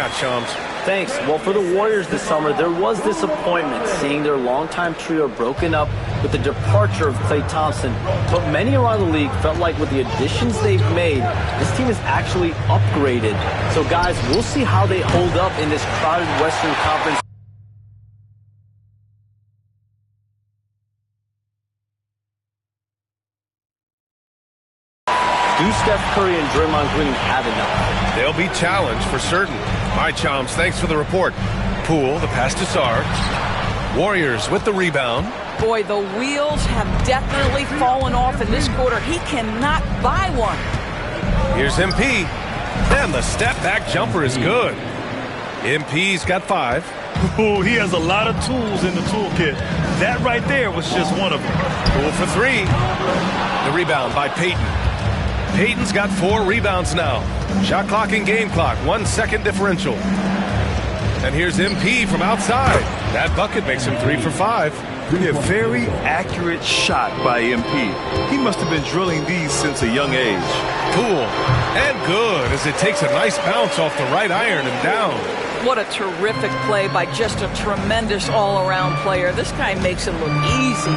got, Shams? Thanks. Well, for the Warriors this summer, there was disappointment seeing their longtime trio broken up with the departure of Klay Thompson. But many around the league felt like with the additions they've made, this team is actually upgraded. So, guys, we'll see how they hold up in this crowded Western Conference. Do Steph Curry and Draymond Green have enough? They'll be challenged for certain. All right, Chams, thanks for the report. Poole, the pass to Sarr. Warriors with the rebound. Boy, the wheels have definitely fallen off in this quarter. He cannot buy one. Here's MP. And the step-back jumper is good. MP's got 5. Ooh, he has a lot of tools in the toolkit. That right there was just one of them. Poole for 3. The rebound by Payton. Payton's got 4 rebounds now. Shot clock and game clock, 1 second differential. And here's MP from outside. That bucket makes him 3 for 5. A very accurate shot by MP. He must have been drilling these since a young age. Poole. And good as it takes a nice bounce off the right iron and down. What a terrific play by just a tremendous all-around player. This guy makes it look easy.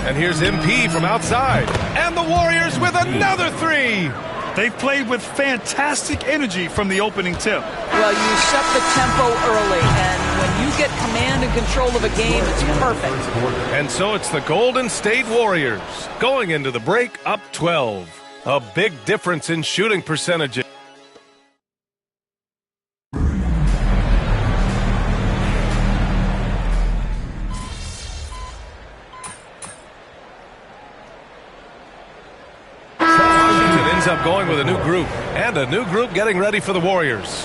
And here's MP from outside. And the Warriors with another 3. They played with fantastic energy from the opening tip. Well, you set the tempo early, and when you get command and control of a game, it's perfect. And so it's the Golden State Warriors going into the break up 12. A big difference in shooting percentages. Up going with a new group, and a new group getting ready for the Warriors.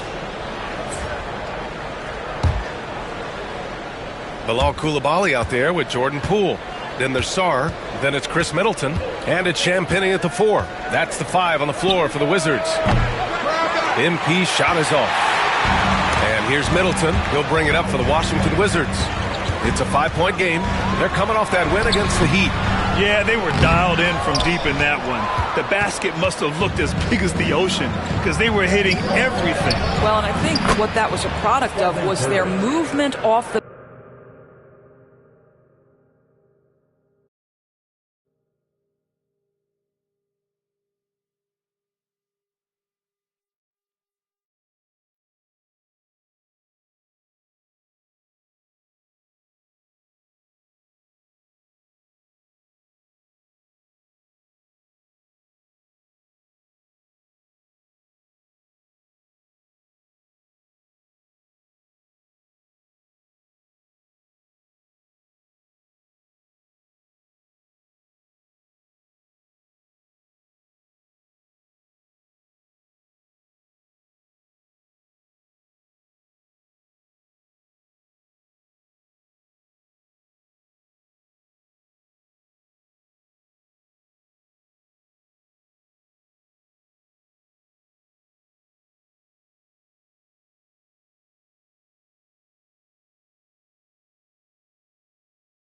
Bilal Coulibaly out there with Jordan Poole. Then there's Sarr, then it's Chris Middleton, and it's Champagnie at the 4. That's the 5 on the floor for the Wizards. MP shot is off. And here's Middleton. He'll bring it up for the Washington Wizards. It's a 5-point game. They're coming off that win against the Heat. Yeah, they were dialed in from deep in that one. The basket must have looked as big as the ocean because they were hitting everything. Well, and I think what that was a product of was their movement off the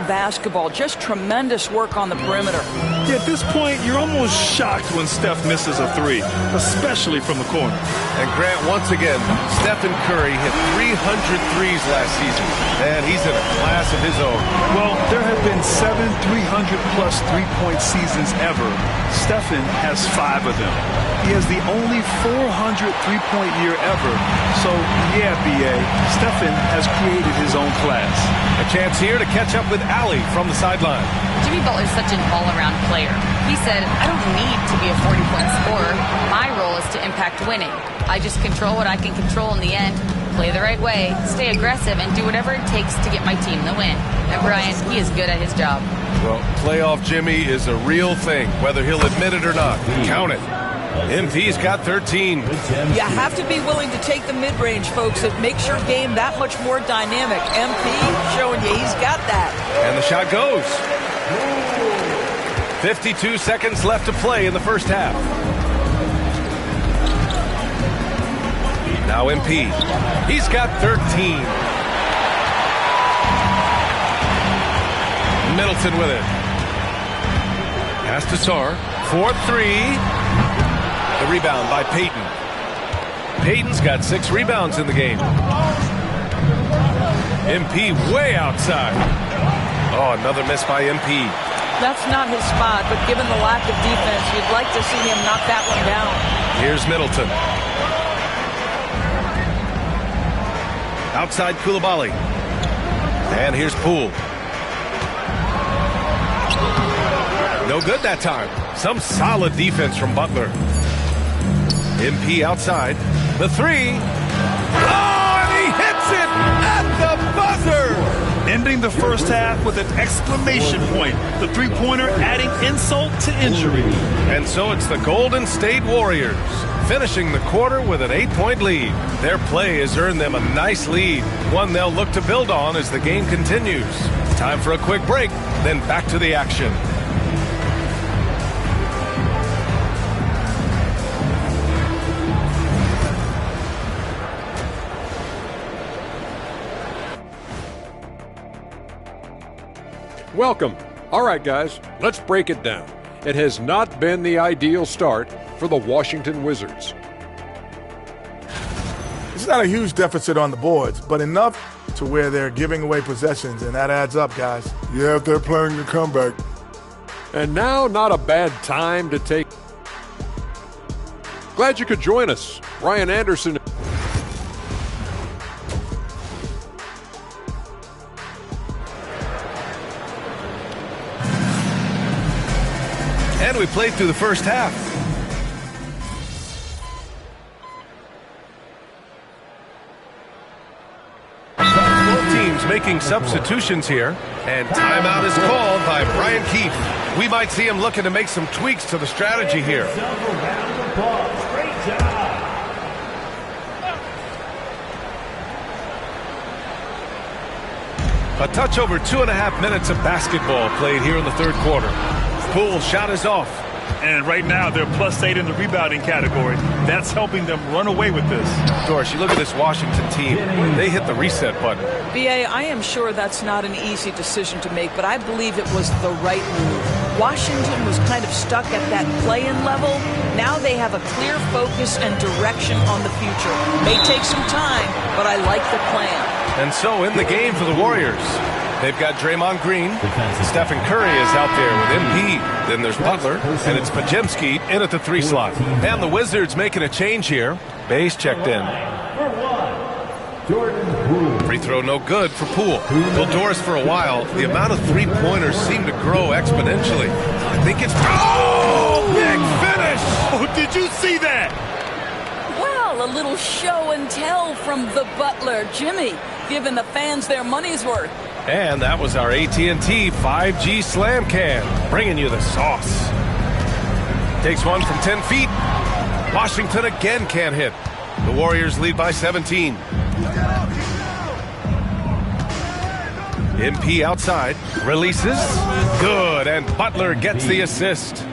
basketball. Just tremendous work on the perimeter. Yeah, at this point, you're almost shocked when Steph misses a 3, especially from the corner. And Grant, once again, Stephen Curry hit 300 threes last season, and he's in a class of his own. Well, there have been 7 300-plus three-point seasons ever. Stephen has 5 of them. He has the only 400 three-point year ever. So, yeah, B.A., Stephen has created his own class. A chance here to catch up with Allie from the sideline. Jimmy Butler's such an all-around player. He said, I don't need to be a 40-point scorer. My role is to impact winning. I just control what I can control in the end, play the right way, stay aggressive, and do whatever it takes to get my team the win. And Brian, he is good at his job. Well, playoff Jimmy is a real thing, whether he'll admit it or not. Count it. MP's got 13. You have to be willing to take the mid-range, folks. It makes your game that much more dynamic. MP showing you he's got that. And the shot goes. 52 seconds left to play in the first half. Now MP. He's got 13. Middleton with it. Pass to Sarr. 4-3. The rebound by Payton. Payton's got 6 rebounds in the game. MP way outside. Oh, another miss by MP. That's not his spot, but given the lack of defense, you'd like to see him knock that one down. Here's Middleton. Outside Coulibaly. And here's Poole. No good that time. Some solid defense from Butler. MP outside. The 3. Oh, and he hits it at the buzzer! Ending the first half with an exclamation point. The three-pointer adding insult to injury. And so it's the Golden State Warriors finishing the quarter with an 8-point lead. Their play has earned them a nice lead, one they'll look to build on as the game continues. Time for a quick break, then back to the action. Welcome. All right, guys, let's break it down. It has not been the ideal start for the Washington Wizards. It's not a huge deficit on the boards, but enough to where they're giving away possessions, and that adds up, guys. Yeah, if they're planning a comeback. And now, not a bad time to take. Glad you could join us. Ryan Anderson. And we played through the first half. Both teams making substitutions here. And timeout is called by Brian Keefe. We might see him looking to make some tweaks to the strategy here. A touch over 2.5 minutes of basketball played here in the third quarter. Poole shot is off. And right now, they're +8 in the rebounding category. That's helping them run away with this. Doris, you look at this Washington team. They hit the reset button. B.A., I am sure that's not an easy decision to make, but I believe it was the right move. Washington was kind of stuck at that play-in level. Now they have a clear focus and direction on the future. May take some time, but I like the plan. And so in the game for the Warriors, they've got Draymond Green. Stephen Curry is out there with MP. Then there's Butler, and it's Podziemski in at the 3 slot. And the Wizards making a change here. Bays checked in. Free throw no good for Poole. Well, Doris, for a while, the amount of three-pointers seemed to grow exponentially. I think it's... Oh, big finish! Oh, did you see that? Well, a little show and tell from the Butler. Jimmy, giving the fans their money's worth. And that was our AT&T 5G Slam Can, bringing you the sauce. Takes one from 10 feet. Washington again can't hit. The Warriors lead by 17. MP outside, releases, good, and Butler gets the assist.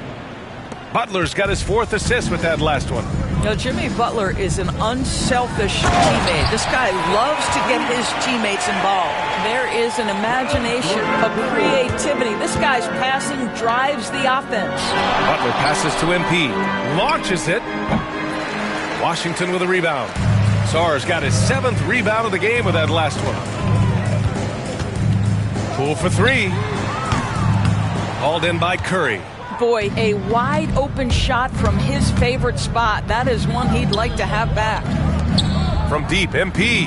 Butler's got his 4th assist with that last one. Now, Jimmy Butler is an unselfish teammate. This guy loves to get his teammates involved. There is an imagination, a creativity. This guy's passing drives the offense. Butler passes to MP, launches it. Washington with a rebound. Sarr's got his 7th rebound of the game with that last one. Poole for 3. Hauled in by Curry. Boy, a wide open shot from his favorite spot. That is one he'd like to have back. From deep, MP.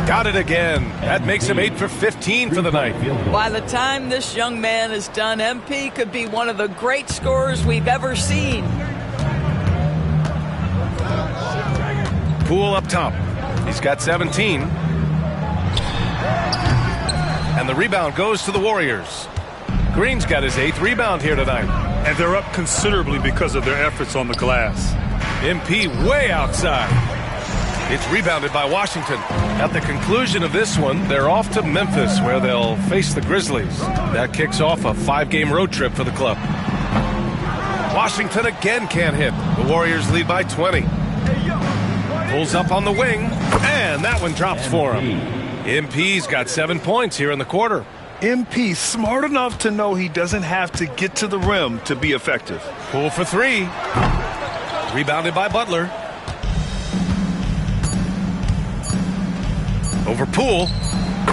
Got it again. That makes him 8 for 15 for the night. By the time this young man is done, MP could be one of the great scorers we've ever seen. Poole up top. He's got 17. And the rebound goes to the Warriors. Green's got his 8th rebound here tonight. And they're up considerably because of their efforts on the glass. MP way outside. It's rebounded by Washington. At the conclusion of this one, they're off to Memphis, where they'll face the Grizzlies. That kicks off a 5-game road trip for the club. Washington again can't hit. The Warriors lead by 20. Pulls up on the wing, and that one drops for him. MP's got 7 points here in the quarter. MP smart enough to know he doesn't have to get to the rim to be effective. Poole for 3. Rebounded by Butler. Over Poole.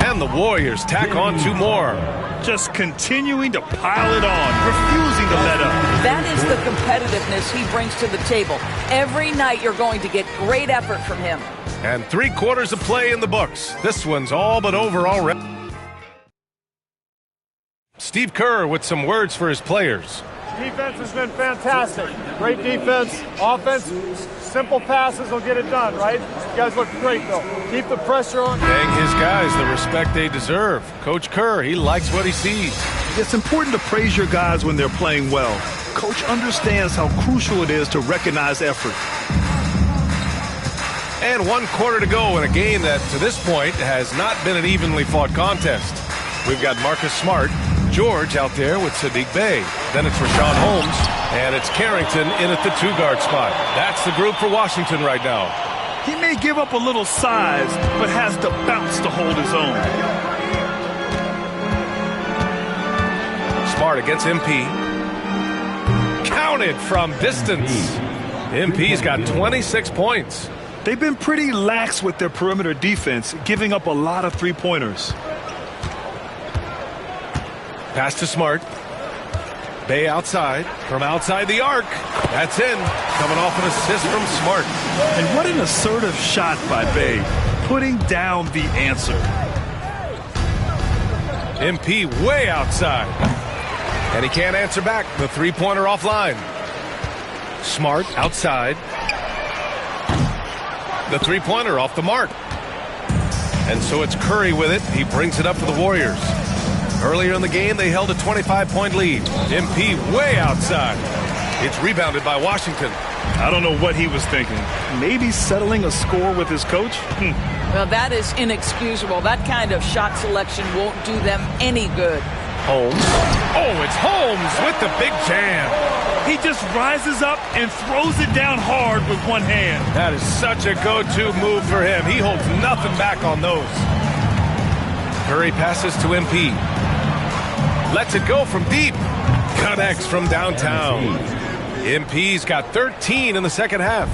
And the Warriors tack on 2 more. Just continuing to pile it on, refusing to let up. That is the competitiveness he brings to the table. Every night you're going to get great effort from him. And 3 quarters of play in the books. This one's all but over already. Steve Kerr with some words for his players. Defense has been fantastic. Great defense. Offense, simple passes will get it done, right? You guys look great, though. Keep the pressure on. Paying his guys the respect they deserve. Coach Kerr, he likes what he sees. It's important to praise your guys when they're playing well. Coach understands how crucial it is to recognize effort. And 1 quarter to go in a game that, to this point, has not been an evenly fought contest. We've got Marcus Smart, George out there with Saddiq Bey. Then it's Rashawn Holmes, and it's Carrington in at the 2-guard spot. That's the group for Washington right now. He may give up a little size, but has the bounce to hold his own. Smart against MP. Counted from distance. MP's got 26 points. They've been pretty lax with their perimeter defense, giving up a lot of 3-pointers. Pass to Smart. Bey outside. From outside the arc. That's in. Coming off an assist from Smart. And what an assertive shot by Bey. Putting down the answer. MP way outside. And he can't answer back. The 3-pointer offline. Smart outside. The 3-pointer off the mark. And so it's Curry with it. He brings it up for the Warriors. Earlier in the game, they held a 25-point lead. MP way outside. It's rebounded by Washington. I don't know what he was thinking. Maybe settling a score with his coach? Well, that is inexcusable. That kind of shot selection won't do them any good. Holmes. Oh, it's Holmes with the big jam. He just rises up and throws it down hard with one hand. That is such a go-to move for him. He holds nothing back on those. Curry passes to MP. Lets it go from deep. Connects from downtown. MP's got 13 in the second half.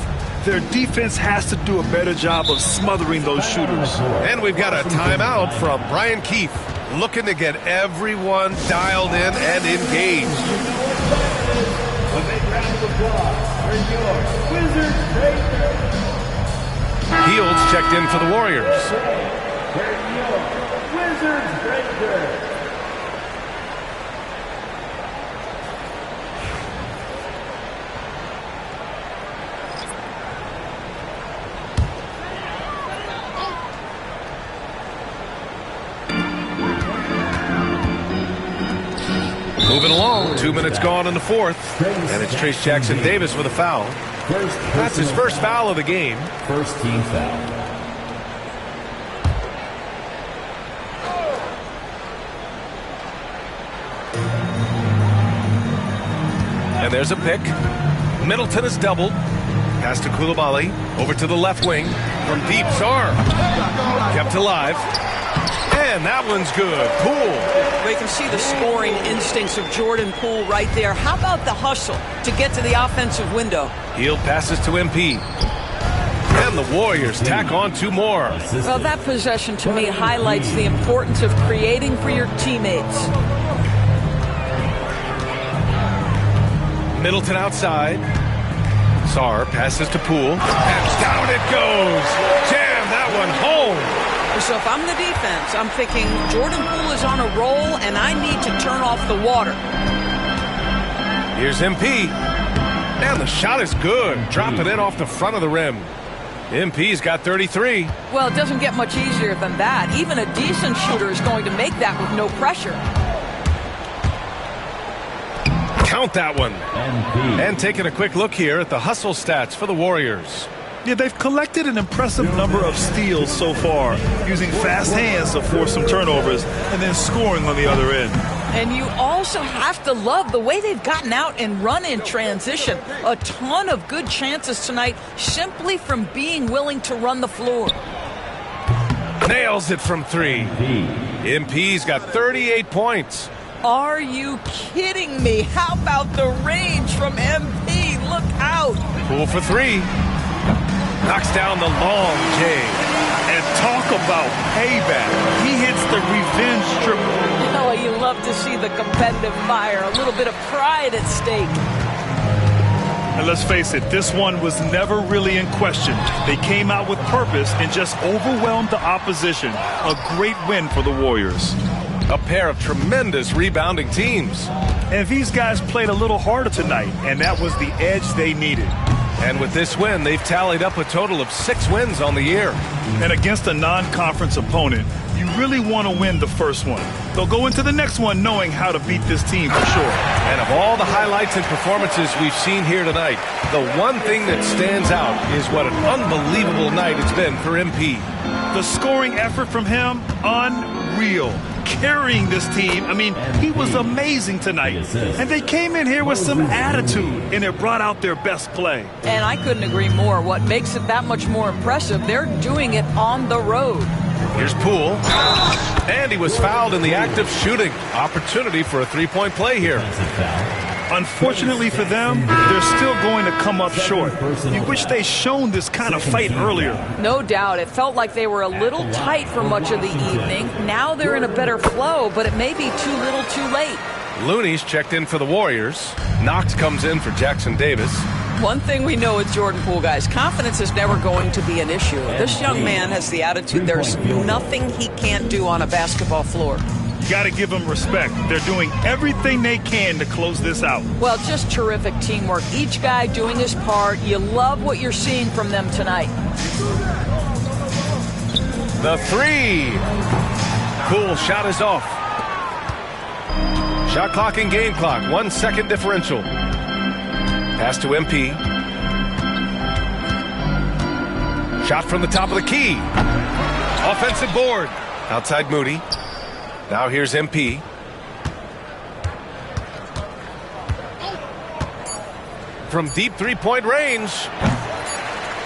Their defense has to do a better job of smothering those shooters. And we've got a timeout from Brian Keefe, looking to get everyone dialed in and engaged. Fields checked in for the Warriors. Moving along, 2 minutes gone in the fourth, and it's Trace Jackson-Davis with a foul. That's his first foul of the game. First team foul. And there's a pick. Middleton is doubled. Pass to Coulibaly. Over to the left wing. From deep, Sarr. Kept alive. And that one's good. Poole. We can see the scoring instincts of Jordan Poole right there. How about the hustle to get to the offensive window? Hield passes to MP. And the Warriors tack on 2 more. Well, that possession to me highlights the importance of creating for your teammates. Middleton outside. Sarr passes to Poole. And down it goes. Jam that one home. So if I'm the defense, I'm thinking Jordan Poole is on a roll and I need to turn off the water. Here's MP. And the shot is good. Drop it in off the front of the rim. MP's got 33. Well, it doesn't get much easier than that. Even a decent shooter is going to make that with no pressure. Count that one. And taking a quick look here at the hustle stats for the Warriors. Yeah, they've collected an impressive number of steals so far, using fast hands to force some turnovers and then scoring on the other end. And you also have to love the way they've gotten out and run in transition. A ton of good chances tonight simply from being willing to run the floor. Nails it from 3. MP's got 38 points. Are you kidding me? How about the range from MP? Look out. Poole for 3. Knocks down the long J. And talk about payback. He hits the revenge triple. Oh, you love to see the competitive fire. A little bit of pride at stake. And let's face it, this one was never really in question. They came out with purpose and just overwhelmed the opposition. A great win for the Warriors. A pair of tremendous rebounding teams. And these guys played a little harder tonight, and that was the edge they needed. And with this win, they've tallied up a total of 6 wins on the year. And against a non-conference opponent, you really want to win the first one. They'll go into the next one knowing how to beat this team for sure. And of all the highlights and performances we've seen here tonight, the one thing that stands out is what an unbelievable night it's been for MP. The scoring effort from him, unreal. Carrying this team, I mean, he was amazing tonight. And they came in here with some attitude, and it brought out their best play. And I couldn't agree more. What makes it that much more impressive, they're doing it on the road. Here's Poole. And he was fouled in the act of shooting. Opportunity for a three-point play here. Unfortunately for them, they're still going to come up short. You wish they'd shown this kind of fight earlier. No doubt. It felt like they were a little tight for much of the evening. Now they're in a better flow, but it may be too little too late. Looney's checked in for the Warriors. Knox comes in for Jackson Davis. One thing we know with Jordan Poole, guys, confidence is never going to be an issue. This young man has the attitude there's nothing he can't do on a basketball floor. Got to give them respect. They're doing everything they can to close this out. Well, just terrific teamwork. Each guy doing his part. You love what you're seeing from them tonight. The three. Poole shot is off. Shot clock and game clock. 1 second differential. Pass to MP. Shot from the top of the key. Offensive board. Outside Moody. Now here's MP. From deep three-point range.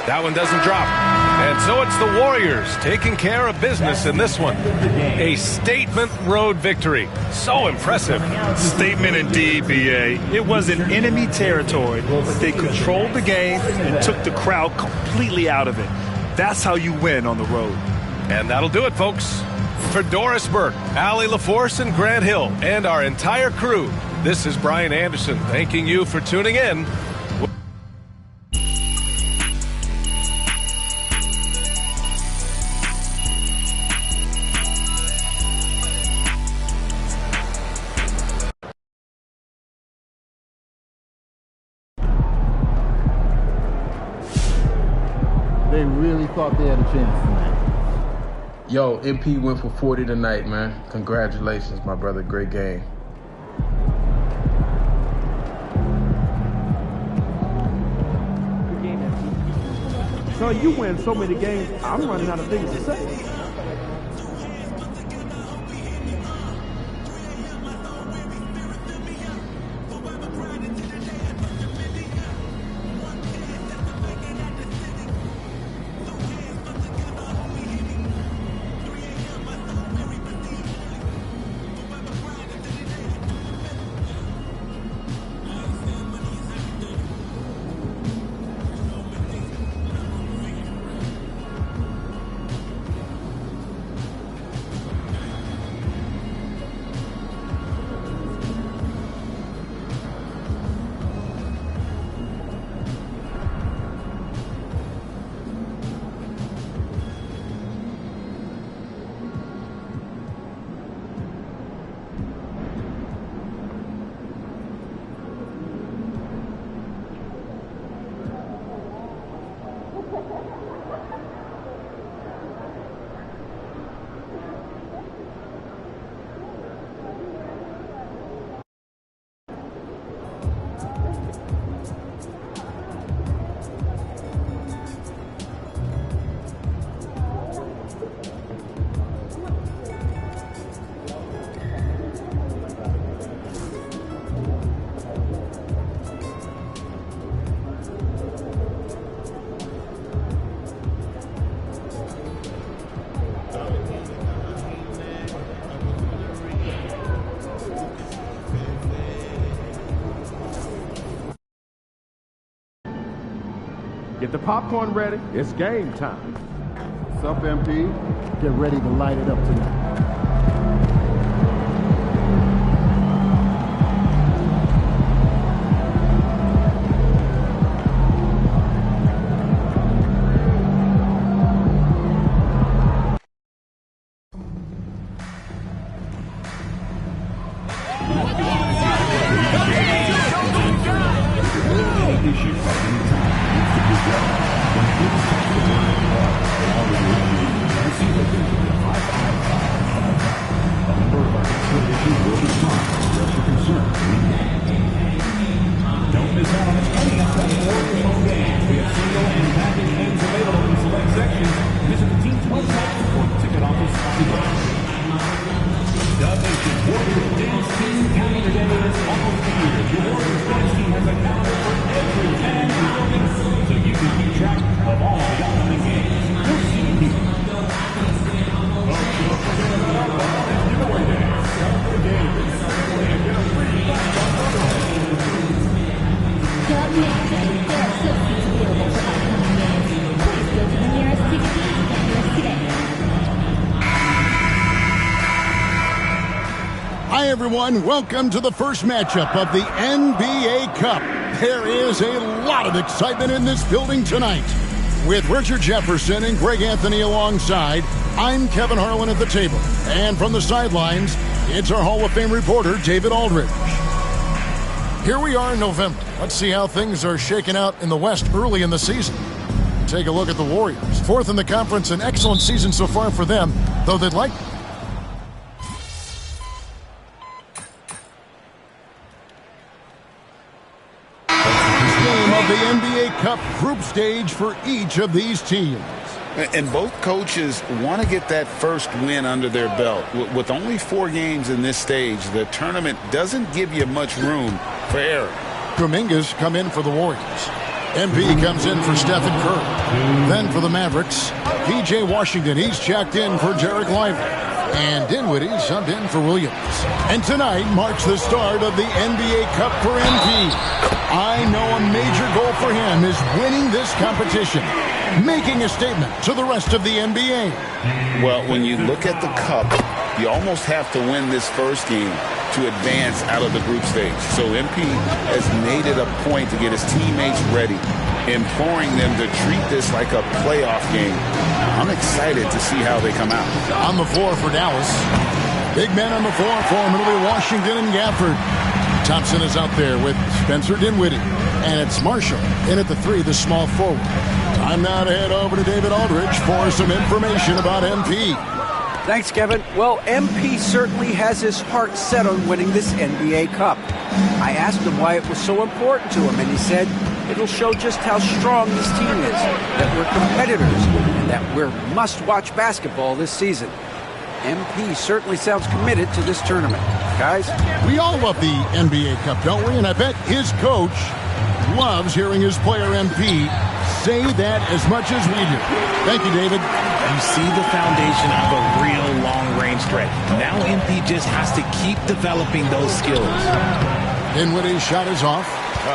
That one doesn't drop. And so it's the Warriors taking care of business in this one. A statement road victory. So impressive. Statement indeed, B.A. It was in enemy territory, but they controlled the game and took the crowd completely out of it. That's how you win on the road. And that'll do it, folks. For Doris Burke, Allie LaForce, and Grant Hill, and our entire crew, this is Brian Anderson thanking you for tuning in. They really thought they had a chance tonight. Yo, MP went for 40 tonight, man. Congratulations, my brother. Great game. Good game, MP. So you win so many games, I'm running out of things to say. Get the popcorn ready. It's game time. What's up, MP? Get ready to light it up tonight. Hi, everyone. Welcome to the first matchup of the NBA Cup. There is a lot of excitement in this building tonight. With Richard Jefferson and Greg Anthony alongside, I'm Kevin Harlan at the table. And from the sidelines, it's our Hall of Fame reporter, David Aldridge. Here we are in November. Let's see how things are shaking out in the West early in the season. Take a look at the Warriors. Fourth in the conference, an excellent season so far for them, though they'd like... the NBA Cup group stage for each of these teams. And both coaches want to get that first win under their belt. With only 4 games in this stage, the tournament doesn't give you much room for error. Kuminga's come in for the Warriors. MP comes in for Stephen Curry. Then for the Mavericks, P.J. Washington, he's checked in for Derek Lively. And Dinwiddie subbed in for Williams. And tonight marks the start of the NBA Cup for MP. I know a major goal for him is winning this competition, making a statement to the rest of the NBA. Well, when you look at the Cup, you almost have to win this first game to advance out of the group stage. So MP has made it a point to get his teammates ready, imploring them to treat this like a playoff game. I'm excited to see how they come out. On the floor for Dallas. Big men on the floor for Middle Washington and Gafford. Thompson is out there with Spencer Dinwiddie. And it's Marshall in at the 3, the small forward. Time now to head over to David Aldridge for some information about MP. Thanks, Kevin. Well, MP certainly has his heart set on winning this NBA Cup. I asked him why it was so important to him, and he said it'll show just how strong this team is, that we're competitors, and that we're must-watch basketball this season. MP certainly sounds committed to this tournament. Guys? We all love the NBA Cup, don't we? And I bet his coach loves hearing his player MP say that as much as we do. Thank you, David. You see the foundation of a real long-range threat. Now MP just has to keep developing those skills. Dinwiddie's shot is off.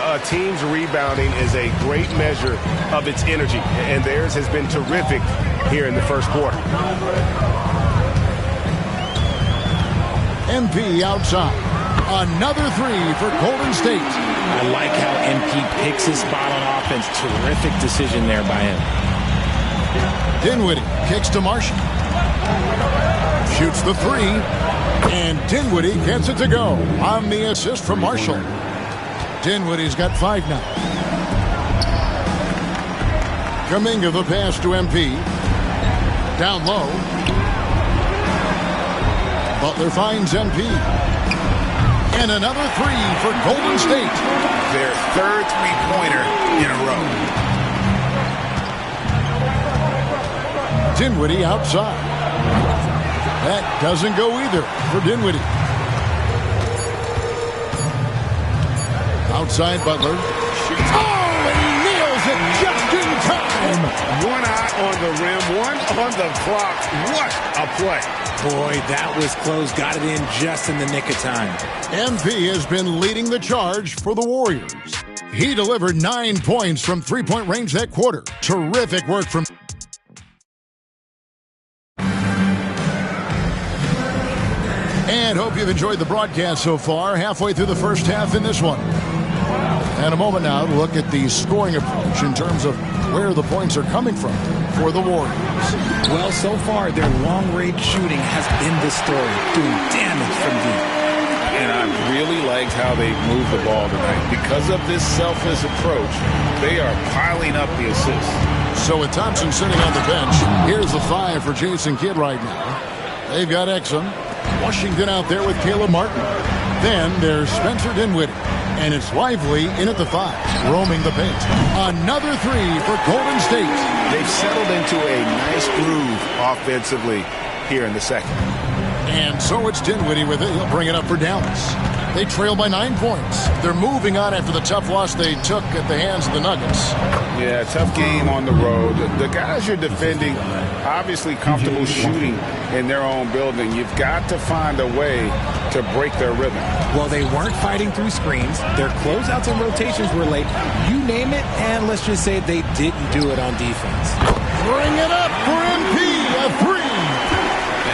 A team's rebounding is a great measure of its energy, and theirs has been terrific here in the first quarter. MP outside. Another 3 for Golden State. I like how MP picks his spot on offense. Terrific decision there by him. Dinwiddie kicks to Marshall. Shoots the 3. And Dinwiddie gets it to go on the assist from Marshall. Dinwiddie's got 5 now. Kuminga the pass to MP. Down low. Butler finds MP. And another 3 for Golden State. Their third three-pointer in a row. Dinwiddie outside. That doesn't go either for Dinwiddie. Outside Butler. Oh, and he nails it just in time. One eye on the rim, one on the clock. What a play. Boy, that was close. Got it in just in the nick of time. MP has been leading the charge for the Warriors. He delivered 9 points from three-point range that quarter. Terrific work from... And hope you've enjoyed the broadcast so far. Halfway through the first half in this one. And a moment now to look at the scoring approach in terms of where the points are coming from for the Warriors. Well, so far, their long-range shooting has been the story, doing damage from deep. And I really liked how they moved the ball tonight. Because of this selfless approach, they are piling up the assists. So with Thompson sitting on the bench, here's the 5 for Jason Kidd right now. They've got Exum. Washington out there with Caleb Martin. Then there's Spencer Dinwiddie. And it's Lively in at the 5, roaming the paint. Another 3 for Golden State. They've settled into a nice groove offensively here in the second. And so it's Dinwiddie with it. He'll bring it up for Dallas. They trail by 9 points. They're moving on after the tough loss they took at the hands of the Nuggets. Yeah, tough game on the road. The guys you're defending, obviously comfortable shooting in their own building. You've got to find a way to break their rhythm. Well, they weren't fighting through screens. Their closeouts and rotations were late. You name it, and let's just say they didn't do it on defense. Bring it up for MP, a 3.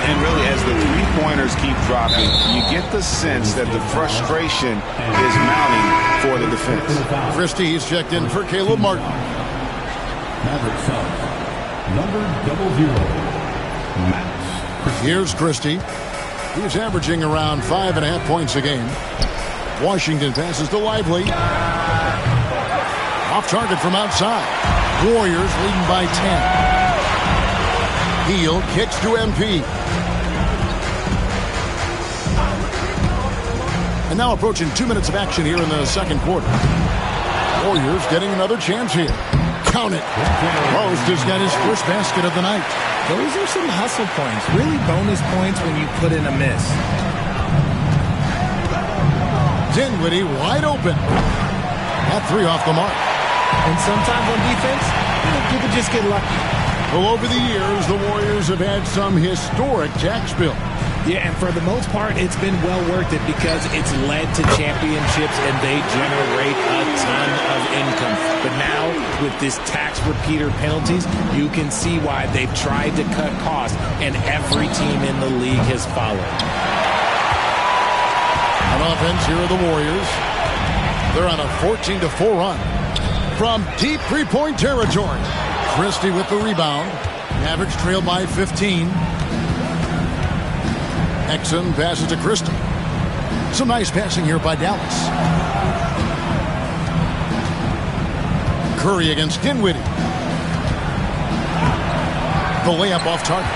And really, as the three-pointers keep dropping, you get the sense that the frustration is mounting for the defense. Christie's checked in for Caleb Martin. Number 00, Max. Here's Christie. He's averaging around 5.5 points a game. Washington passes to Lively. Off target from outside. Warriors leading by 10. Hield kicks to MP. And now approaching 2 minutes of action here in the second quarter. Warriors getting another chance here. Count it. Post has got his first basket of the night. Those are some hustle points. Really bonus points when you put in a miss. Dinwiddie wide open. That 3 off the mark. And sometimes on defense, you can just get lucky. Well, over the years, the Warriors have had some historic tax bill. Yeah, and for the most part, it's been well worth it because it's led to championships and they generate a ton of income. But now, with this tax repeater penalties, you can see why they've tried to cut costs, and every team in the league has followed. On offense, here are the Warriors. They're on a 14-4 run. From deep three-point territory, Christie with the rebound. Mavericks trail by 15. Exum passes to Christie. Some nice passing here by Dallas. Curry against Dinwiddie. The layup off target.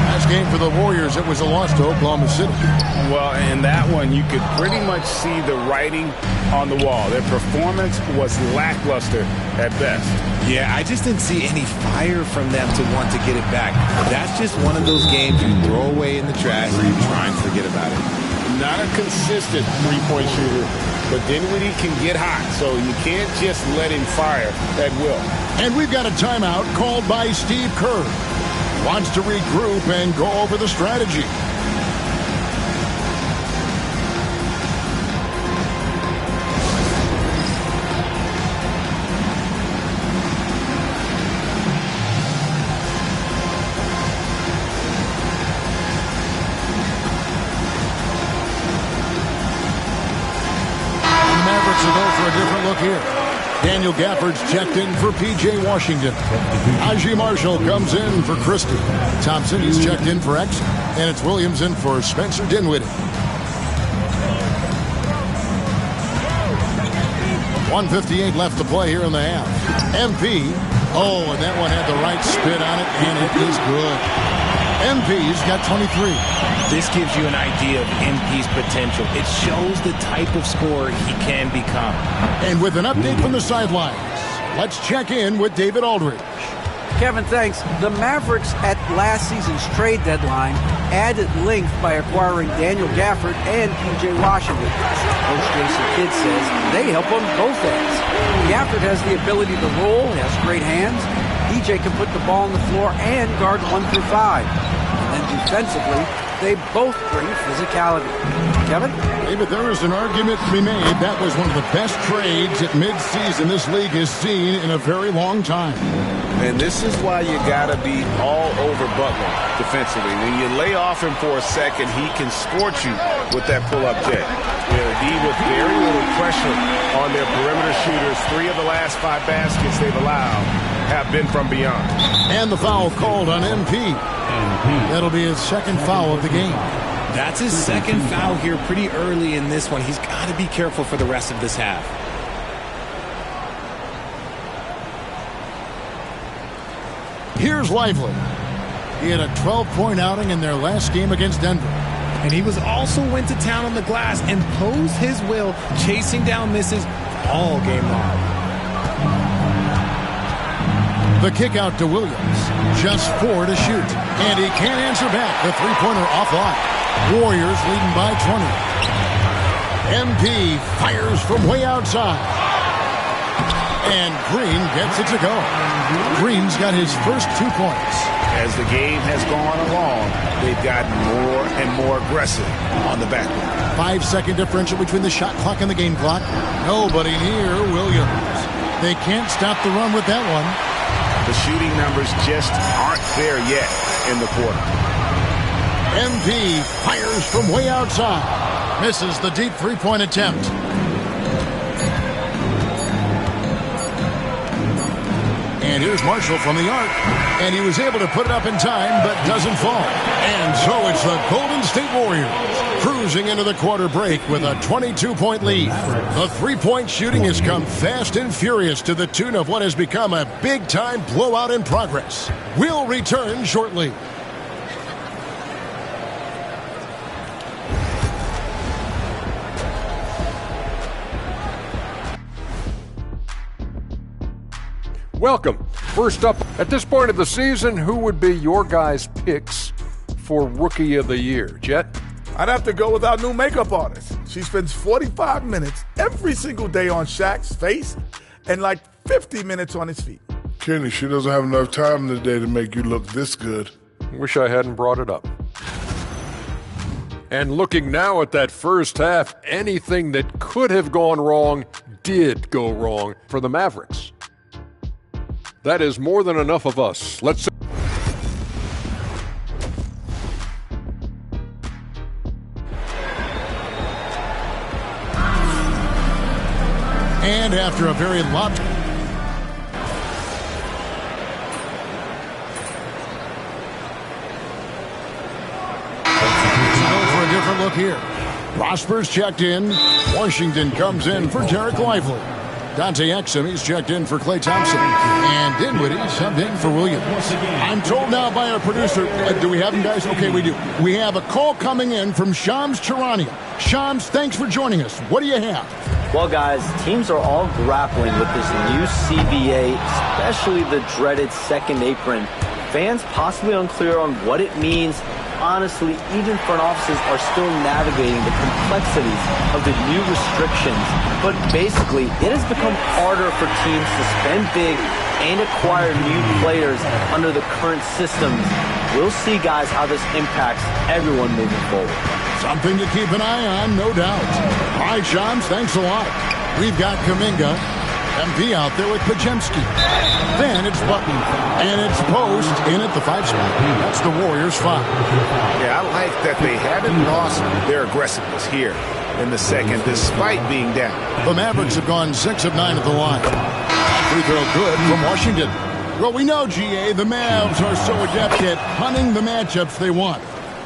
Last game for the Warriors, it was a loss to Oklahoma City. Well, in that one, you could pretty much see the writing on the wall. Their performance was lackluster at best. Yeah, I just didn't see any fire from them to want to get it back. That's just one of those games you throw away in the trash or you try and forget about it. Not a consistent three-point shooter, but Dinwiddie can get hot, so you can't just let him fire at will. And we've got a timeout called by Steve Kerr. Wants to regroup and go over the strategy. For a different look here. Daniel Gafford's checked in for P.J. Washington. Najee Marshall comes in for Christie. Thompson, he's checked in for X. And it's Williams in for Spencer Dinwiddie. 1:58 left to play here in the half. MP. Oh, and that one had the right spin on it, and it is good. MP's got 23. This gives you an idea of MP's potential. It shows the type of scorer he can become. And with an update from the sidelines, let's check in with David Aldridge. Kevin, thanks. The Mavericks at last season's trade deadline added length by acquiring Daniel Gafford and P.J. Washington. Coach Jason Kidd says they help on both ends. Gafford has the ability to roll, has great hands. P.J. can put the ball on the floor and guard 1 through 5. And then defensively, they both bring physicality. Kevin? David, there is an argument to be made. That was one of the best trades at midseason this league has seen in a very long time. And this is why you got to be all over Butler defensively. When you lay off him for a second, he can scorch you with that pull-up jet. D with very little pressure on their perimeter shooters. 3 of the last 5 baskets they've allowed have been from beyond. And the foul called on MP. That'll be his second foul of the game. That's his second foul here pretty early in this one. He's got to be careful for the rest of this half. Here's Lively. He had a 12-point outing in their last game against Denver. And he was also went to town on the glass and posed his will, chasing down misses all game long. The kick out to Williams. Just 4 to shoot. And he can't answer back. The three-pointer offline. Warriors leading by 20. MP fires from way outside. And Green gets it to go. Green's got his first 2 points. As the game has gone along, they've gotten more and more aggressive on the back line. 5-second differential between the shot clock and the game clock. Nobody near Williams. They can't stop the run with that one. The shooting numbers just aren't there yet in the quarter. MP fires from way outside. Misses the deep three-point attempt. And here's Marshall from the arc. And he was able to put it up in time, but doesn't fall. And so it's the Golden State Warriors cruising into the quarter break with a 22-point lead. The three-point shooting has come fast and furious to the tune of what has become a big-time blowout in progress. We'll return shortly. Welcome. First up, at this point of the season, who would be your guys' picks for Rookie of the Year? Jet? I'd have to go with our new makeup artist. She spends 45 minutes every single day on Shaq's face and like 50 minutes on his feet. Kenny, she doesn't have enough time today to make you look this good. Wish I hadn't brought it up. And looking now at that first half, anything that could have gone wrong did go wrong for the Mavericks. That is more than enough of us. Let's. And after a very lot. Go for a different look here. Prosper's checked in. Washington comes in for Derek Lively. Dante Exum, he's checked in for Klay Thompson. And Dinwiddie subbed in for Williams. I'm told now by our producer, do we have him, guys? Okay, we do. We have a call coming in from Shams Charania. Shams, thanks for joining us. What do you have? Well, guys, teams are all grappling with this new CBA, especially the dreaded second apron. Fans possibly unclear on what it means. Honestly, even front offices are still navigating the complexities of the new restrictions. But basically, it has become harder for teams to spend big and acquire new players under the current systems. We'll see, guys, how this impacts everyone moving forward. Something to keep an eye on, no doubt. All right, Shams, thanks a lot. We've got Kuminga, MP out there with Pajemski. Then it's Button, and it's Post in at the 5 spot. That's the Warriors' 5. Yeah, I like that they haven't lost their aggressiveness here in the second, despite being down. The Mavericks have gone 6 of 9 at the line. Free throw good from Washington. Well, we know, GA, the Mavs are so adept at hunting the matchups they want.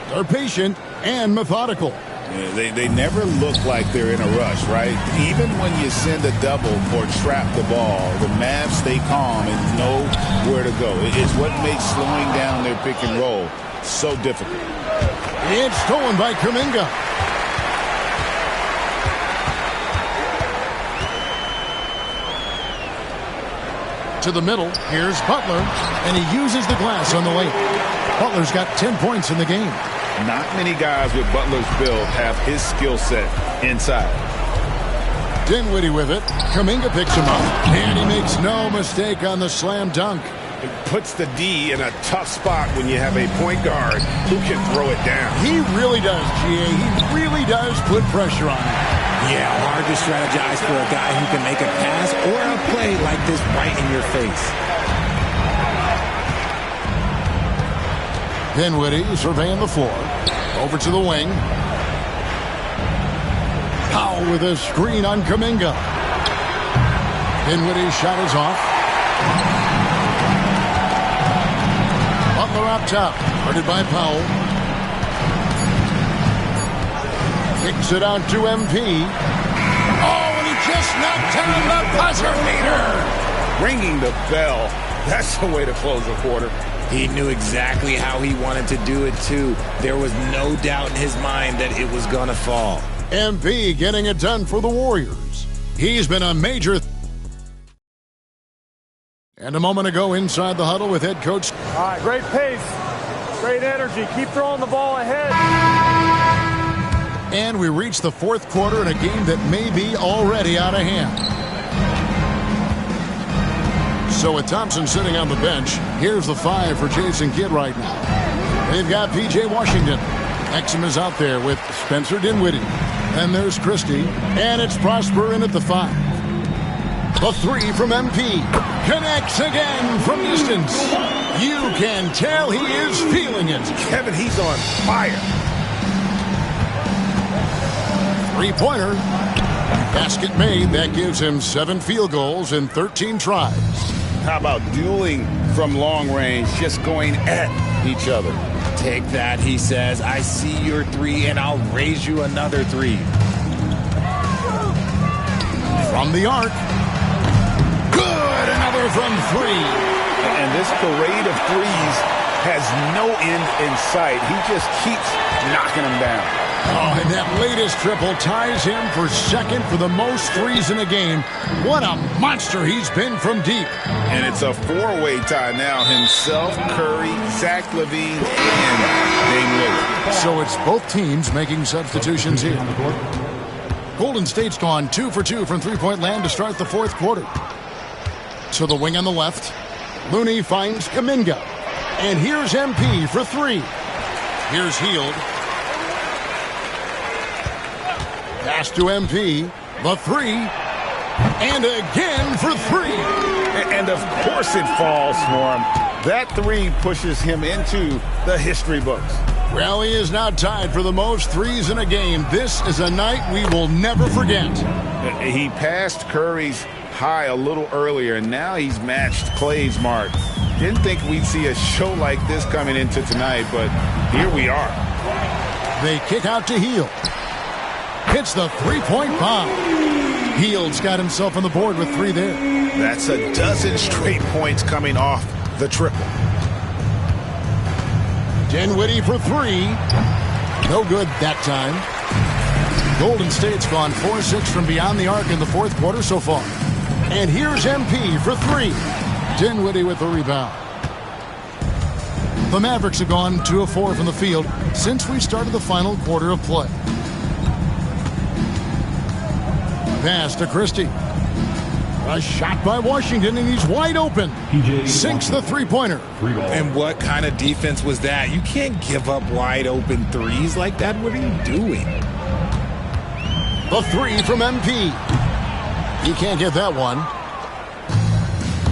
They're patient and methodical. Yeah, they never look like they're in a rush, right? Even when you send a double or trap the ball, the Mavs stay calm and know where to go. It's what makes slowing down their pick and roll so difficult. It's stolen by Kuminga. To the middle, here's Butler, and he uses the glass on the lane. Butler's got 10 points in the game. Not many guys with Butler's build have his skill set inside. Dinwiddie with it. Kuminga picks him up, and he makes no mistake on the slam dunk. It puts the D in a tough spot when you have a point guard who can throw it down. He really does, G.A. He really does put pressure on him. Yeah, hard to strategize for a guy who can make a pass or a play like this right in your face. Dinwiddie surveying the floor. Over to the wing. Powell with a screen on Kuminga. Dinwiddie's shot is off. Butler up top. Guarded by Powell. Kicks it out to MP. Oh, and he just knocked down the buzzer beater. Ringing the bell. That's the way to close a quarter. He knew exactly how he wanted to do it, too. There was no doubt in his mind that it was going to fall. MP getting it done for the Warriors. He's been a major... And a moment ago inside the huddle with head coach. All right, great pace, great energy. Keep throwing the ball ahead. And we reach the fourth quarter in a game that may be already out of hand. So with Thompson sitting on the bench, here's the 5 for Jason Kidd right now. They've got P.J. Washington. Exum is out there with Spencer Dinwiddie. And there's Christie. And it's Prosper in at the 5. The 3 from MP. Connects again from distance. You can tell he is feeling it. Kevin, he's on fire. Three-pointer. Basket made. That gives him 7 field goals in 13 tries. How about dueling from long range, just going at each other? Take that, he says. I see your 3, and I'll raise you another 3. From the arc. Good, another from 3. And this parade of threes has no end in sight. He just keeps knocking them down. Oh, and that latest triple ties him for second for the most threes in a game. What a monster he's been from deep. And it's a 4-way tie now. Himself, Curry, Zach LaVine, and Dame Lillard. So it's both teams making substitutions here. Golden State's gone 2 for 2 from three-point land to start the fourth quarter. To the wing on the left. Looney finds Kuminga. And here's MP for 3. Here's Hield. Pass to MP. The 3. And again for 3. And of course it falls for him. That 3 pushes him into the history books. Well, he is now tied for the most threes in a game. This is a night we will never forget. He passed Curry's high a little earlier, and now he's matched Clay's mark. Didn't think we'd see a show like this coming into tonight, but here we are. They kick out to Hield. Hits the three-point bomb. Hield's got himself on the board with 3 there. That's a dozen straight points coming off the triple. Dinwiddie for 3. No good that time. Golden State's gone 4-6 from beyond the arc in the fourth quarter so far. And here's MP for 3. Dinwiddie with the rebound. The Mavericks have gone 2 of 4 from the field since we started the final quarter of play. Pass to Christie. A shot by Washington, and he's wide open. Sinks the three-pointer. And what kind of defense was that? You can't give up wide open threes like that. What are you doing? The 3 from MP. He can't get that one.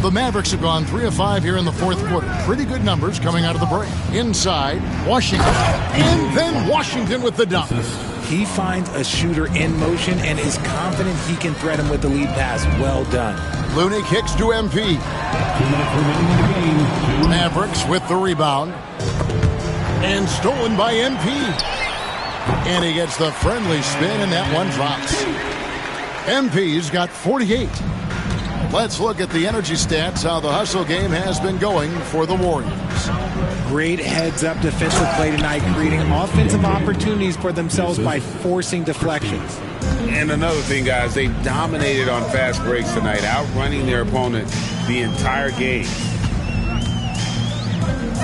The Mavericks have gone 3 of 5 here in the fourth quarter. Pretty good numbers coming out of the break. Inside, Washington. And then Washington with the dunk. He finds a shooter in motion and is confident he can thread him with the lead pass. Well done. Looney kicks to MP. Mavericks with the rebound. And stolen by MP. And he gets the friendly spin, and that one drops. MP's got 48. Let's look at the energy stats, how the hustle game has been going for the Warriors. Great heads-up defensive play tonight, creating offensive opportunities for themselves by forcing deflections. And another thing, guys, they dominated on fast breaks tonight, outrunning their opponent the entire game.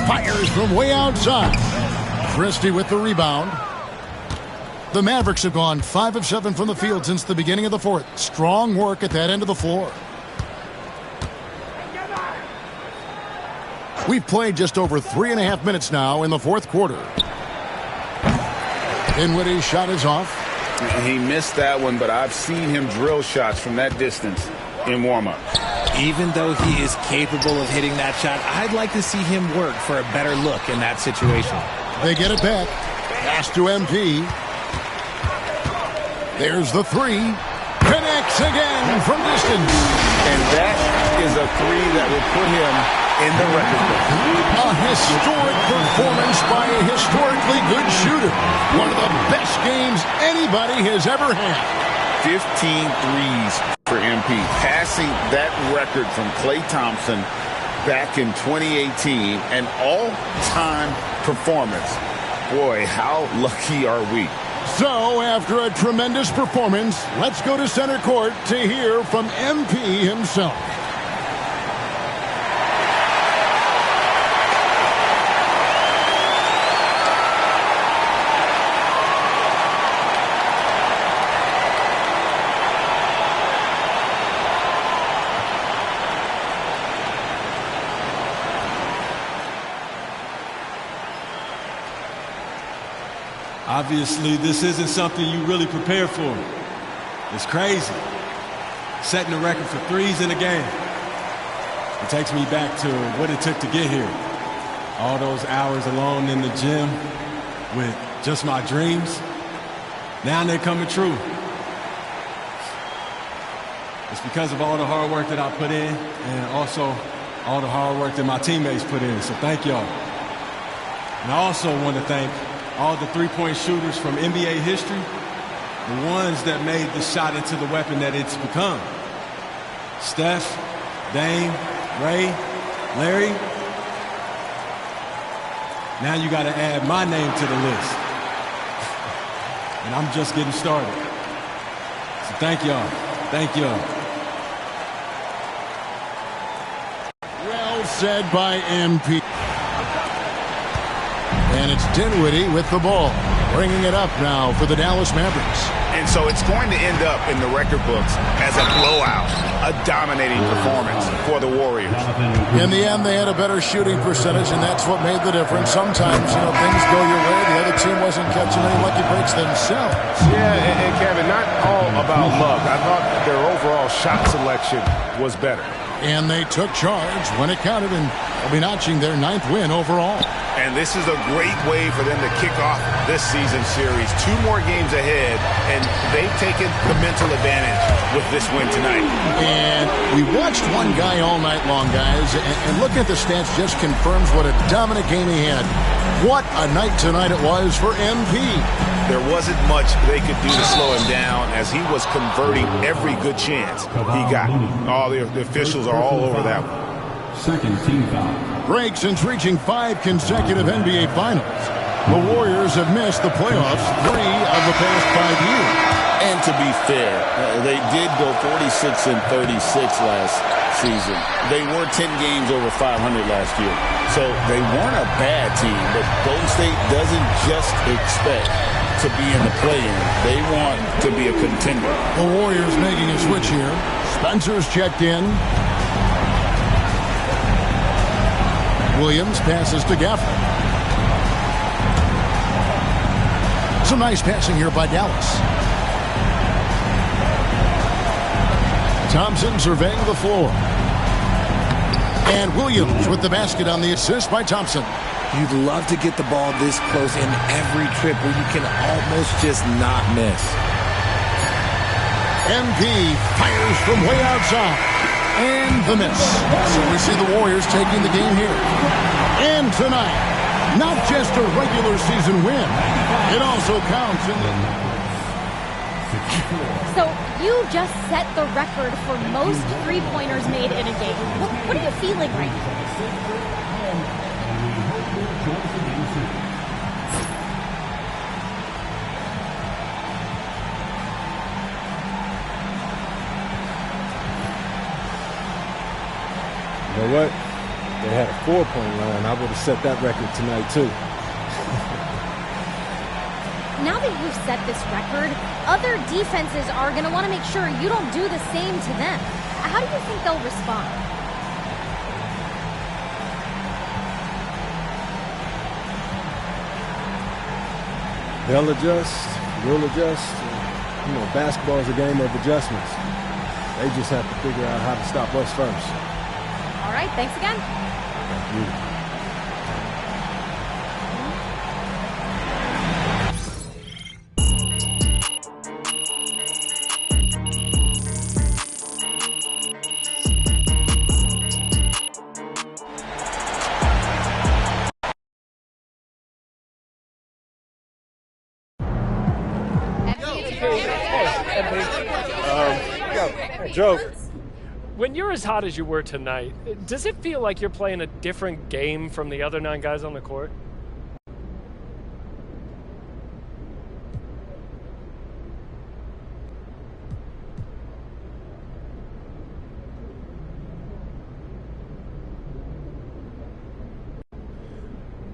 Fires from way outside. Christie with the rebound. The Mavericks have gone 5 of 7 from the field since the beginning of the fourth. Strong work at that end of the floor. We've played just over 3.5 minutes now in the fourth quarter. Dinwiddie's shot is off. He missed that one, but I've seen him drill shots from that distance in warm-up. Even though he is capable of hitting that shot, I'd like to see him work for a better look in that situation. They get it back. Pass to MP. There's the three. Connects again from distance. And that is a three that will put him in the record book. A historic performance by a historically good shooter. One of the best games anybody has ever had. 15 threes for MP. Passing that record from Klay Thompson back in 2018. An all-time performance. Boy, how lucky are we? So, after a tremendous performance, let's go to center court to hear from MP himself. Obviously, this isn't something you really prepare for. It's crazy. Setting a record for threes in a game. It takes me back to what it took to get here. All those hours alone in the gym with just my dreams. Now they're coming true. It's because of all the hard work that I put in and also all the hard work that my teammates put in. So thank y'all. And I also want to thank all the three-point shooters from NBA history, the ones that made the shot into the weapon that it's become. Steph, Dame, Ray, Larry. Now you got to add my name to the list. And I'm just getting started. So thank y'all. Thank y'all. Well said by MP. And it's Dinwiddie with the ball, bringing it up now for the Dallas Mavericks. And so it's going to end up in the record books as a blowout, a dominating performance for the Warriors. In the end, they had a better shooting percentage, and that's what made the difference. Sometimes, things go your way. The other team wasn't catching any lucky breaks themselves. Yeah, and Kevin, not all about luck. I thought their overall shot selection was better. And they took charge when it counted, and they'll be notching their 9th win overall. And this is a great way for them to kick off this season series. 2 more games ahead, and they've taken the mental advantage with this win tonight. And we watched one guy all night long, guys, and looking at the stats just confirms what a dominant game he had. What a night tonight it was for MP. There wasn't much they could do to slow him down as he was converting every good chance he got. All the officials are all over that one. Second team foul. Greg, since reaching 5 consecutive NBA Finals, the Warriors have missed the playoffs 3 of the past 5 years. And to be fair, they did go 46-36 last season. They were 10 games over 500 last year. So they weren't a bad team, but Golden State doesn't just expect to be in the play-in. They want to be a contender. The Warriors making a switch here. Spencer's checked in. Williams passes to Gafford. Some nice passing here by Dallas. Thompson surveying the floor. And Williams with the basket on the assist by Thompson. You'd love to get the ball this close in every trip where you can almost just not miss. MP fires from way outside. And the miss. So we see the Warriors taking the game here. And tonight, not just a regular season win, it also counts in the... So you just set the record for most three-pointers made in a game. What are you feeling right now? You know what? They had a 4-point run. I would have set that record tonight, too. Now that you've set this record, other defenses are going to want to make sure you don't do the same to them. How do you think they'll respond? They'll adjust, we'll adjust. You know, basketball is a game of adjustments. They just have to figure out how to stop us first. All right, thanks again. Thank you. Joe, when you're as hot as you were tonight, does it feel like you're playing a different game from the other 9 guys on the court?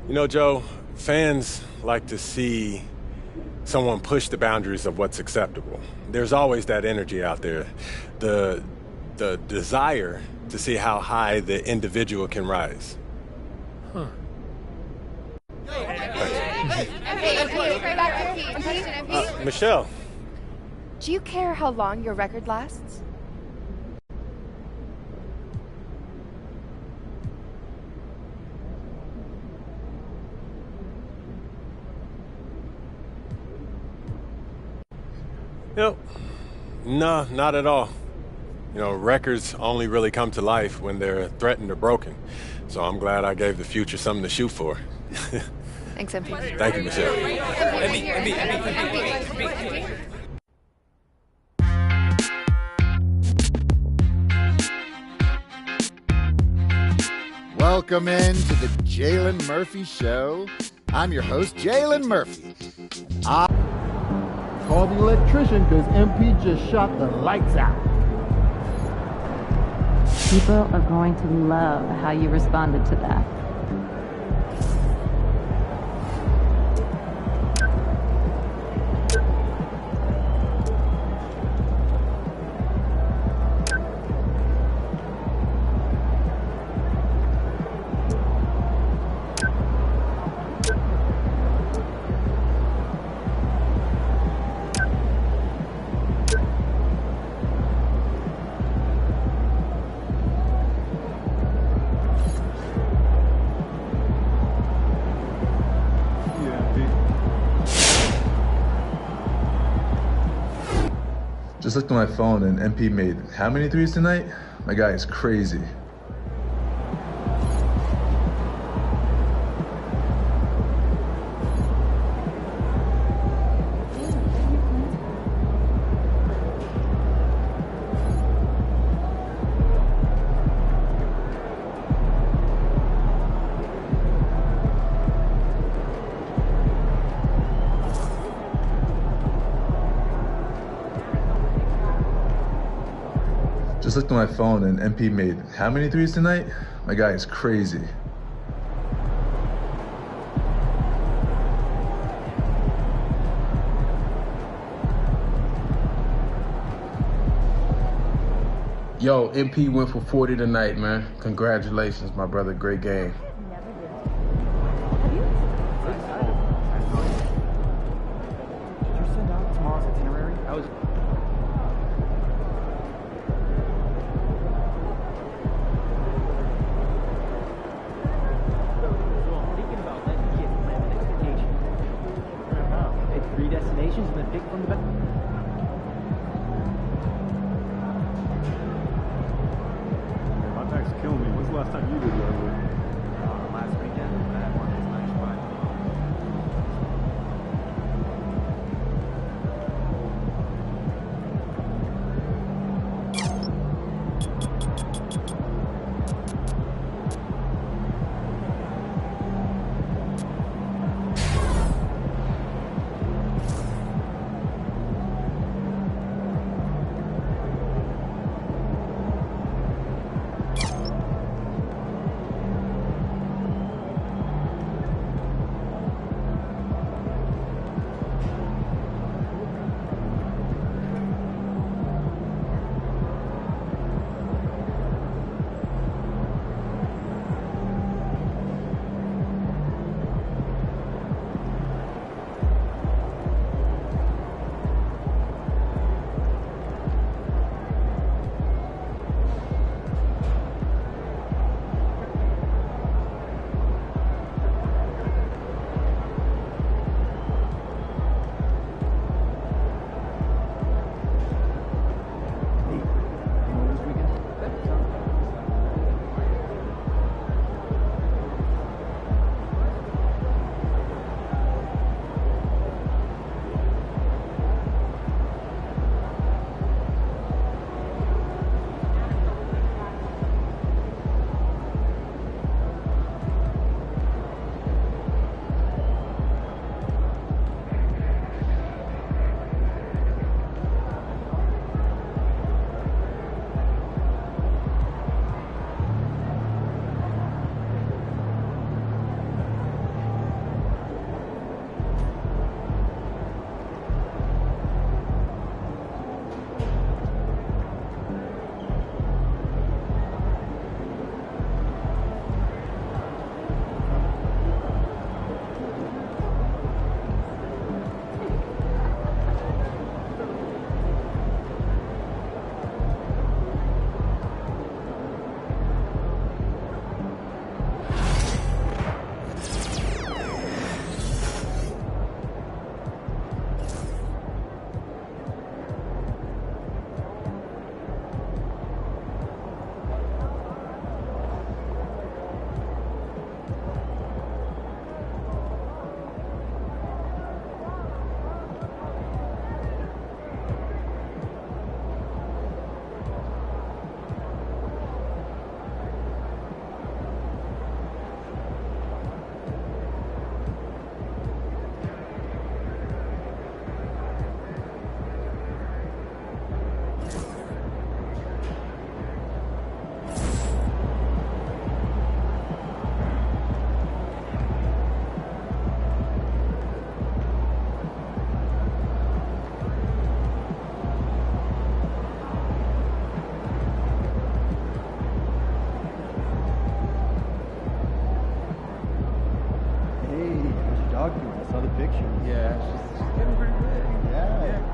You know, Joe, fans like to see someone push the boundaries of what's acceptable. There's always that energy out there, the desire to see how high the individual can rise. Huh. Michelle. Do you care how long your record lasts? No, not at all. You know, records only really come to life when they're threatened or broken. So I'm glad I gave the future something to shoot for. Thanks, MP. Thank you, Michelle. Welcome in to the Jalen Murphy Show. I'm your host, Jalen Murphy. Call the electrician because MP just shot the lights out. People are going to love how you responded to that. Just looked at my phone and MP made how many threes tonight? My guy is crazy. Just looked at my phone and MP made how many threes tonight? My guy is crazy. Yo, MP went for 40 tonight, man. Congratulations, my brother. Great game. Yeah, she's getting pretty good. Yeah.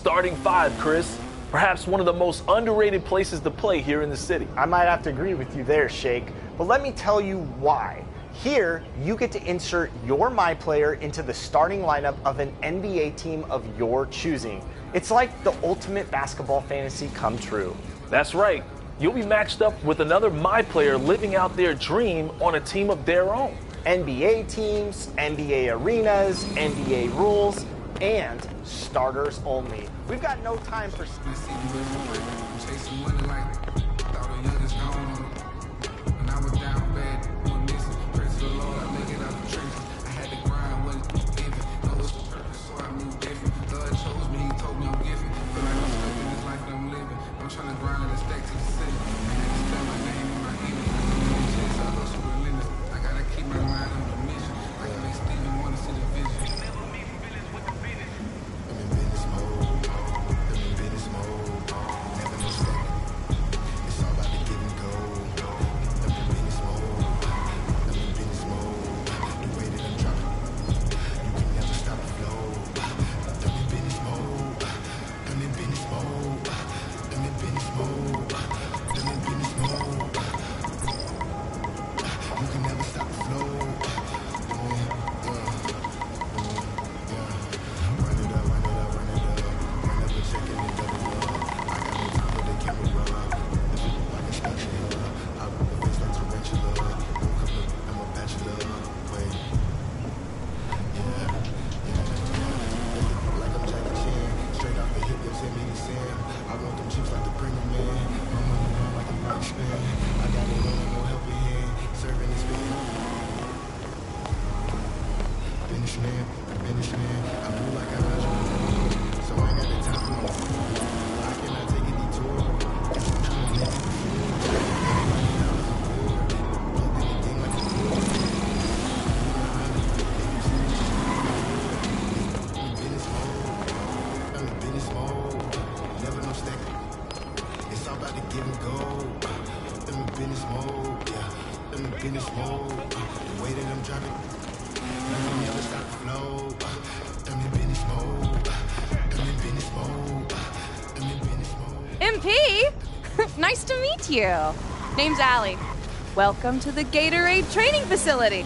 Starting five, Chris. Perhaps one of the most underrated places to play here in the city. I might have to agree with you there, Shake, but let me tell you why. Here, you get to insert your My Player into the starting lineup of an NBA team of your choosing. It's like the ultimate basketball fantasy come true. That's right. You'll be matched up with another My Player living out their dream on a team of their own. NBA teams, NBA arenas, NBA rules, and starters only. We've got no time for MP? Nice to meet you. Name's Allie. Welcome to the Gatorade training facility.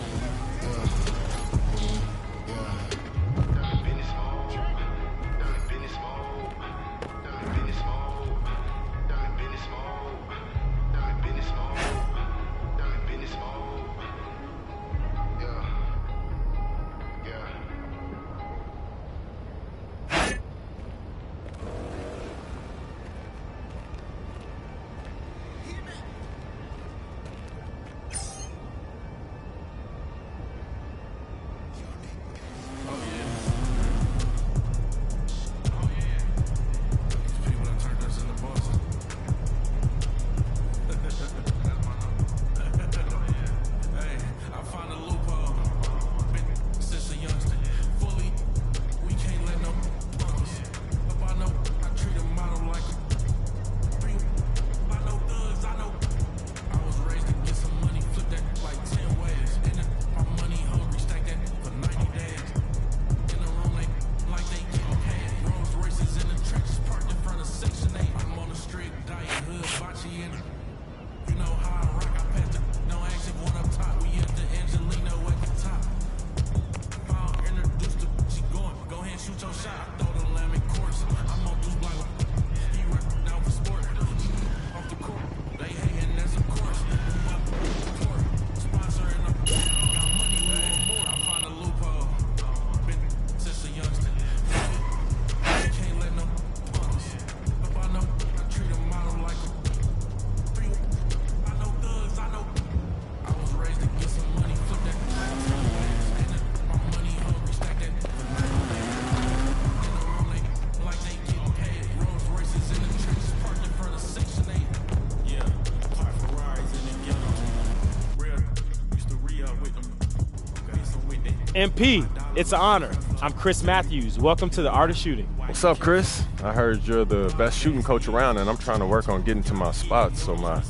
MP, it's an honor. I'm Chris Matthews. Welcome to the Art of Shooting. What's up, Chris? I heard you're the best shooting coach around, and I'm trying to work on getting to my spots so my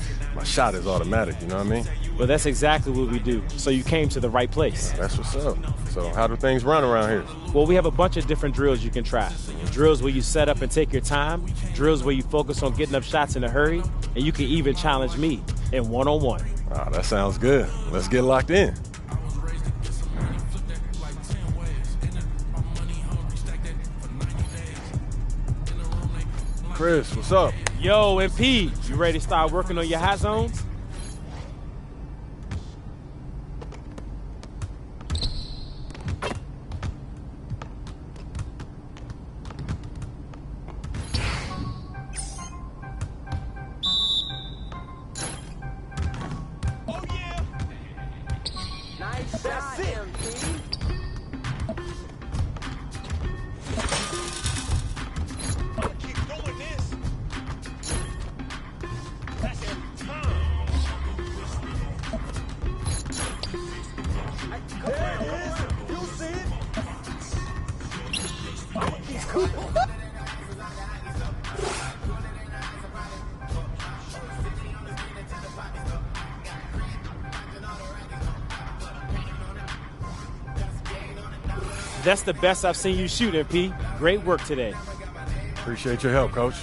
shot is automatic, you know what I mean? Well, that's exactly what we do. So you came to the right place. That's what's up. So how do things run around here? Well, we have a bunch of different drills you can try. Drills where you set up and take your time. Drills where you focus on getting up shots in a hurry. And you can even challenge me in one-on-one. Ah, that sounds good. Let's get locked in. Chris, what's up? Yo, MP, you ready to start working on your hot zones? That's the best I've seen you shoot, MP. Great work today. Appreciate your help, Coach.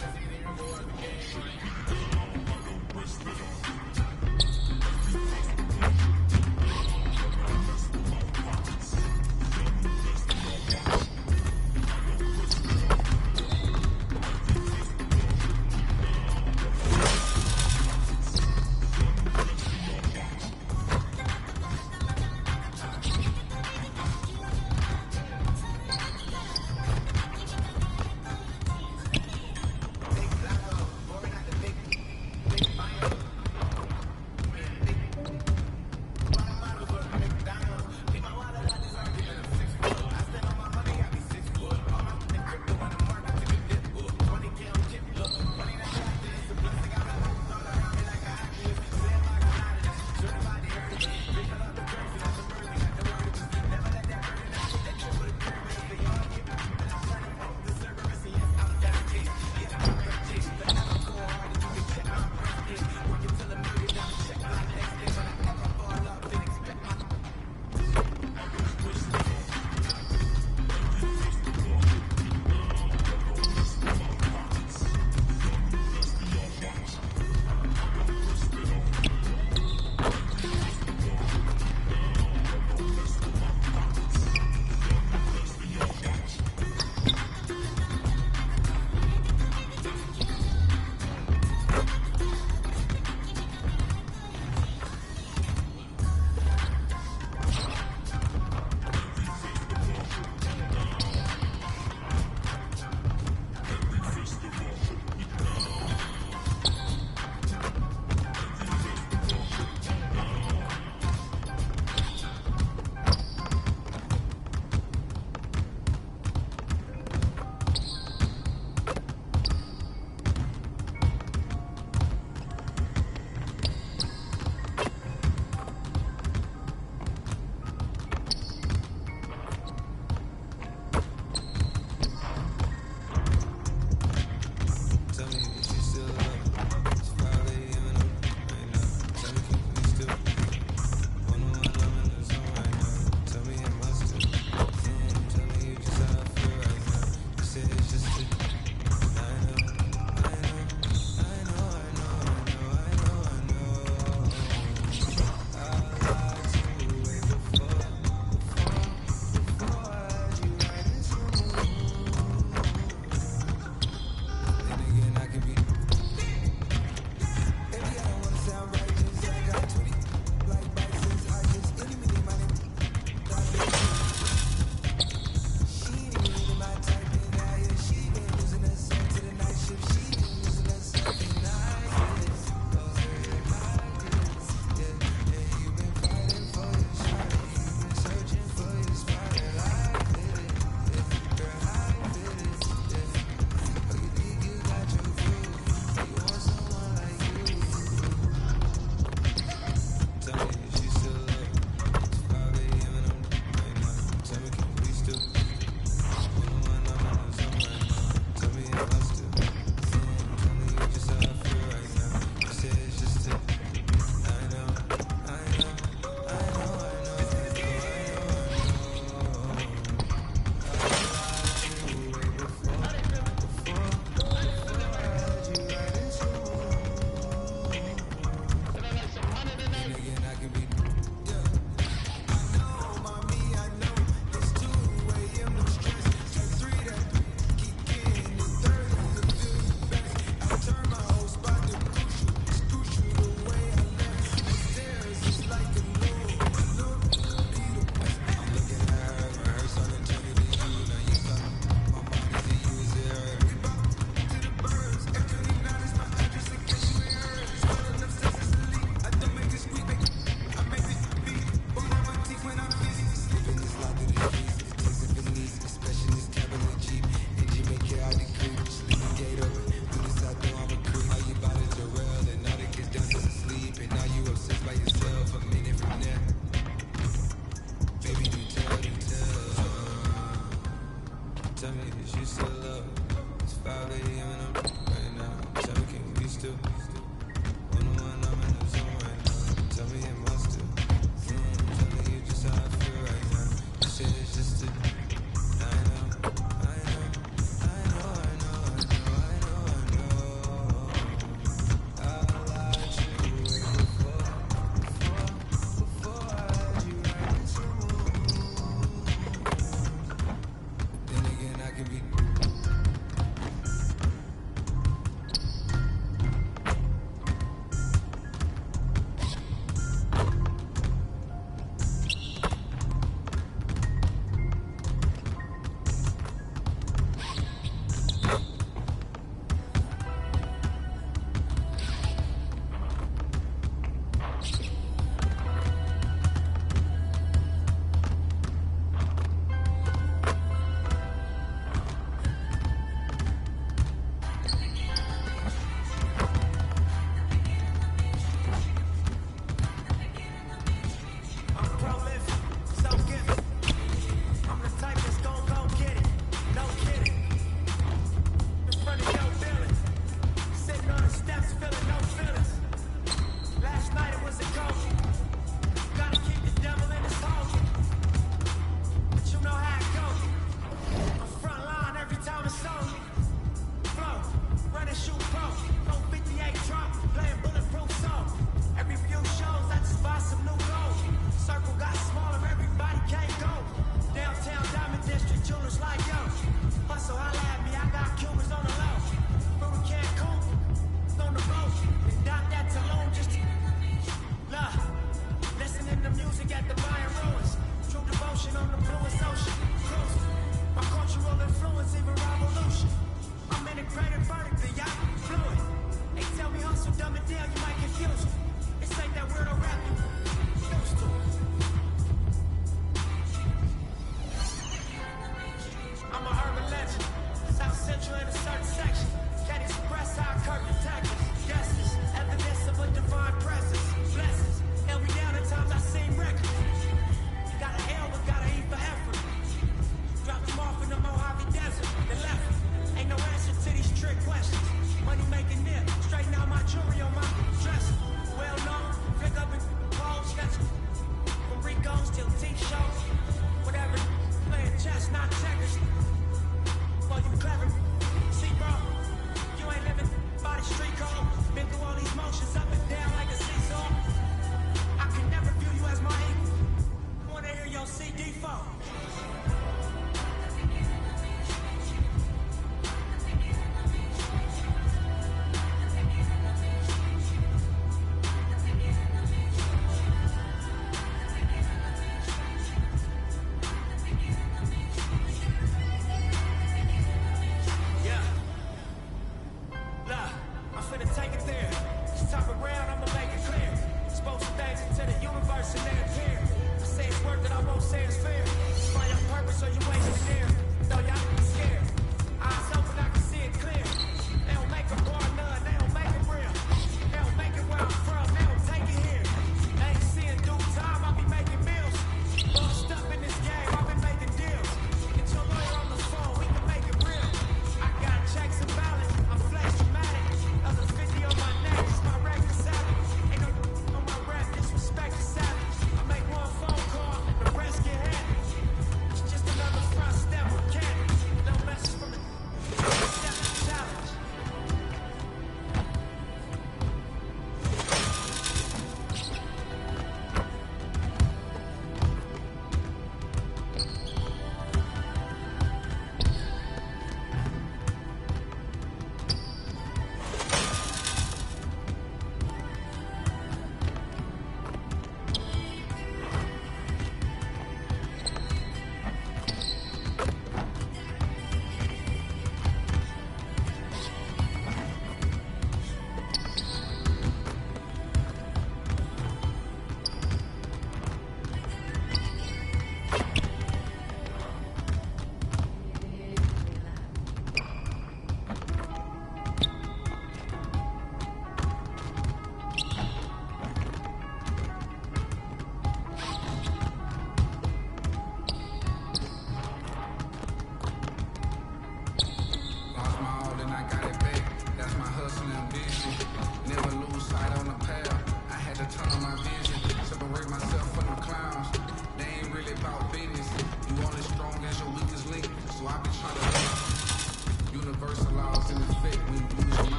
integrated vertically, y'all fluid. They tell me hustle, dumb it down, you might confuse me. This ain't that weirdo rap you used to. I'm an urban legend, South Central in a certain section. Can't express how I curtain tactics. Guesses, evidence of a divine presence. Blessings, held me down at times I seen records. Got an L, but got an E for effort. Dropped them off in the Mojave Desert, then left. Ain't no answer to these trick questions. Money making nip, straighten out my jewelry on my dresser. Well known, flick up and pose, sketch. From Rico's till teeth shows. Whatever, playing chess, not checkers. Boy, you clever. See, bro, you ain't living by the street code. Been through all these motions up and down like a seesaw. I can never view you as my equal. Wanna hear your CD fall.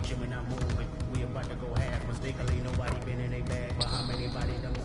motion when I'm moving. We about to go half. Mistakenly, nobody been in a bag. But how many body done